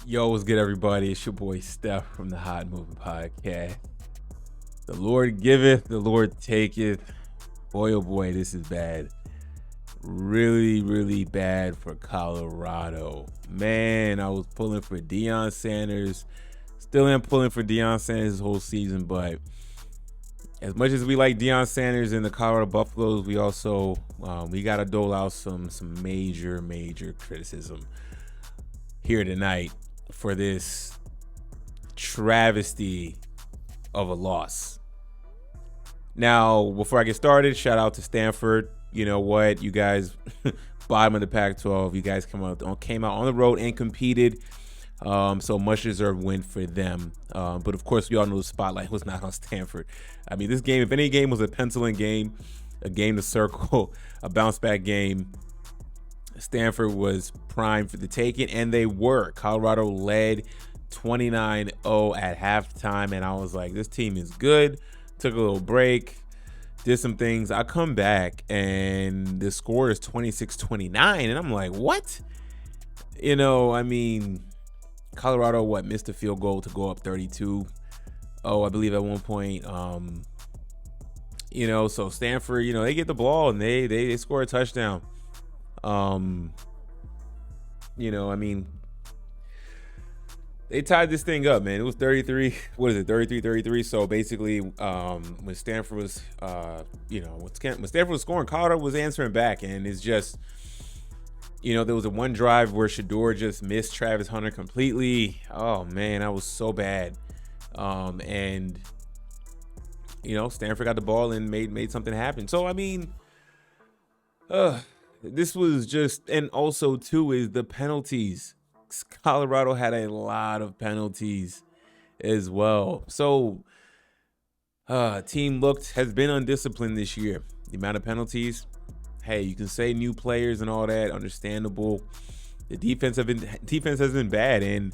Yo, what's good, everybody? It's your boy Steph from the Hot Moving Podcast. The Lord giveth, the Lord taketh. Boy, oh boy, this is bad. Really, really bad for Colorado. Man, I was pulling for Deion Sanders. Still am pulling for Deion Sanders this whole season, but as much as we like Deion Sanders and the Colorado Buffaloes, we also we got to dole out some major criticism here tonight for this travesty of a loss. Now, before I get started, shout out to Stanford. You know what? You guys, bottom of the Pac-12. You guys came out on the road and competed. So much deserved win for them. But of course, we all know the spotlight was not on Stanford. I mean, this game, if any game was a pencil-in game, a game to circle, a bounce-back game, Stanford was primed for the taking, and they were. Colorado led 29-0 at halftime, and I was like, this team is good. Took a little break, did some things. I come back, and the score is 26-29, and I'm like, what? You know, I mean, Colorado, missed a field goal to go up 32. Oh, I believe at one point. So Stanford, they get the ball, and they score a touchdown. They tied this thing up, man. It was 33. What is it? 33-33. So basically, when Stanford was, when Stanford was scoring, Colorado was answering back, and it's just, there was a one drive where Shador just missed Travis Hunter completely. Oh man, that was so bad. Stanford got the ball and made something happen. So I mean, this was just, and also too is the penalties. Colorado had a lot of penalties as well. So team has been undisciplined this year. The amount of penalties, hey, you can say new players and all that, understandable. The defense has been bad, and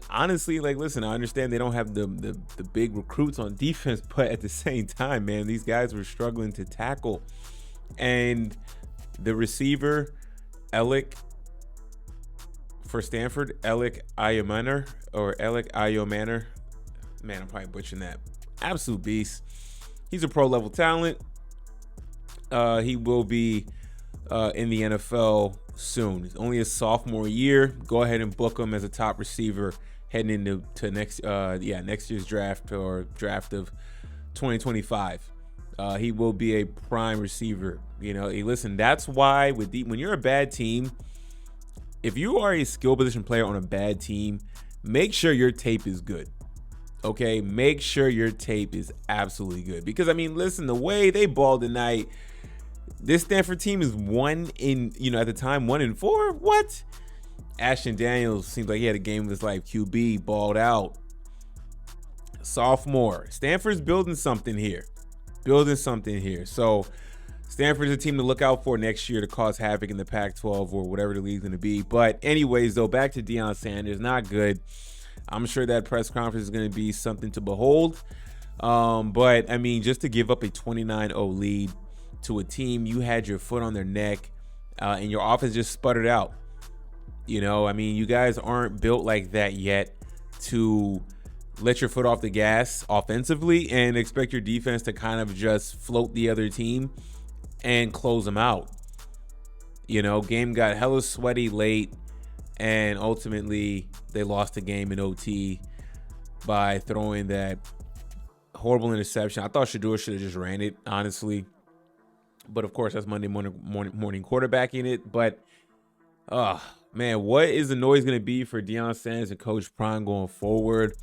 honestly, listen, I understand they don't have the big recruits on defense, but at the same time, man, these guys were struggling to tackle. And the receiver, Alec, for Stanford, Alec Ayomanor, man, I'm probably butchering that. Absolute beast. He's a pro level talent. He will be in the NFL soon. He's only a sophomore year. Go ahead and book him as a top receiver heading into next year's draft or draft of 2025. He will be a prime receiver. Listen, that's why when you're a bad team, if you are a skill position player on a bad team, make sure your tape is good. Okay, make sure your tape is absolutely good. Because, I mean, listen, the way they balled tonight, this Stanford team is 1-4. What? Ashton Daniels seems like he had a game of his life. QB balled out. Sophomore. Stanford's building something here. So Stanford's a team to look out for next year to cause havoc in the Pac-12 or whatever the league's going to be. But anyways, though, back to Deion Sanders. Not good. I'm sure that press conference is going to be something to behold. But, I mean, just to give up a 29-0 lead to a team, you had your foot on their neck, and your offense just sputtered out. I mean, you guys aren't built like that yet to let your foot off the gas offensively and expect your defense to kind of just float the other team and close them out. Game got hella sweaty late, and ultimately they lost the game in OT by throwing that horrible interception. I thought Shador should have just ran it, honestly. But, of course, that's Monday morning quarterbacking it. But, man, what is the noise going to be for Deion Sanders and Coach Prime going forward?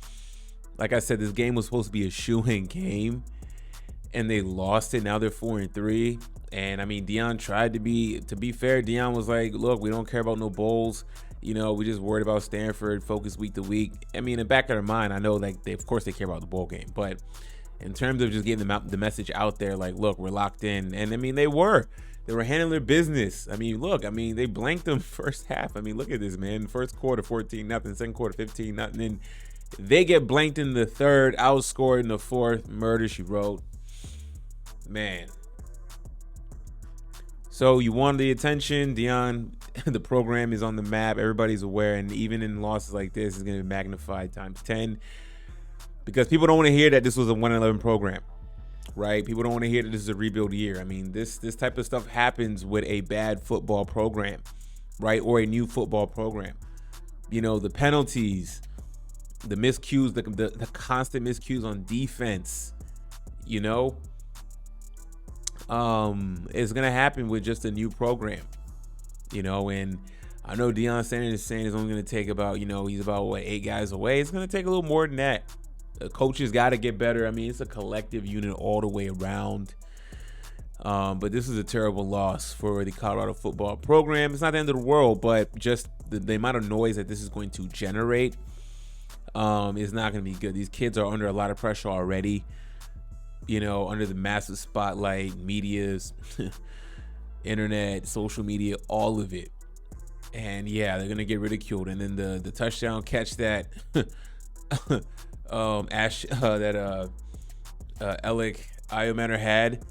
Like I said, this game was supposed to be a shoo-in game, and they lost it. Now they're 4-3. And, I mean, Deion tried to be fair, Deion was like, look, we don't care about no bowls. We just worried about Stanford, focus week to week. I mean, in the back of their mind, I know, of course they care about the bowl game. But in terms of just getting the message out there, look, we're locked in. And, I mean, they were handling their business. I mean, look, they blanked them first half. I mean, look at this, man. First quarter, 14-0. Second quarter, 15-0. Then they get blanked in the third, outscored in the fourth. Murder, she wrote. Man. So you wanted the attention. Deion the program is on the map. Everybody's aware, and even in losses like this, it's going to be magnified times 10 because people don't want to hear that this was a 1-11 program, right? People don't want to hear that this is a rebuild year. I mean, this type of stuff happens with a bad football program, right, or a new football program. You know, the penalties, the miscues, the constant miscues on defense, you know, it's going to happen with just a new program, you know. And I know Deion Sanders is saying it's only going to take about, you know, he's about, 8 guys away. It's going to take a little more than that. The coaches got to get better. I mean, it's a collective unit all the way around. But this is a terrible loss for the Colorado football program. It's not the end of the world, but just the amount of noise that this is going to generate is not going to be good. These kids are under a lot of pressure already, you know, under the massive spotlight, medias, internet, social media, all of it. And yeah, they're going to get ridiculed. And then the touchdown catch that Alec Iomanner had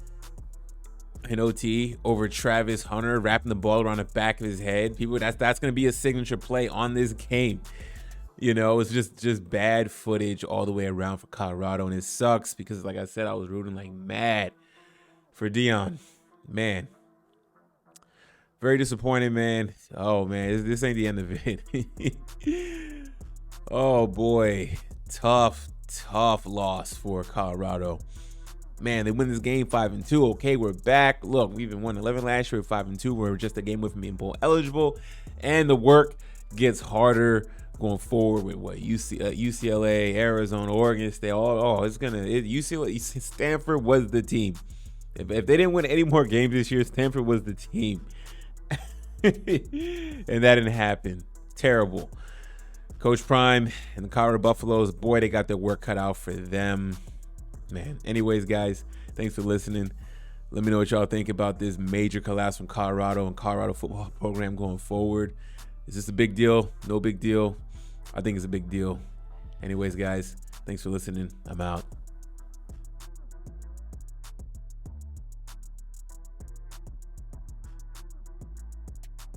in OT over Travis Hunter, wrapping the ball around the back of his head. People, that's going to be a signature play on this game. You know, it's just bad footage all the way around for Colorado, and it sucks because, like I said, I was rooting like mad for Deion. Man, very disappointed, man. Oh man, this ain't the end of it. Oh boy, tough loss for Colorado. Man, they win this game 5-2. Okay, we're back. Look, we even won 11 last year, 5-2. We're just a game with being bowl eligible, and the work gets harder going forward with what UCLA, Arizona, Oregon State. UCLA, Stanford was the team. If they didn't win any more games this year, Stanford was the team, and that didn't happen. Terrible. Coach Prime and the Colorado Buffaloes, boy, they got their work cut out for them. Man. Anyways, guys, thanks for listening. Let me know what y'all think about this major collapse from Colorado and Colorado football program going forward. Is this a big deal? No big deal? I think it's a big deal. Anyways, guys, thanks for listening. I'm out.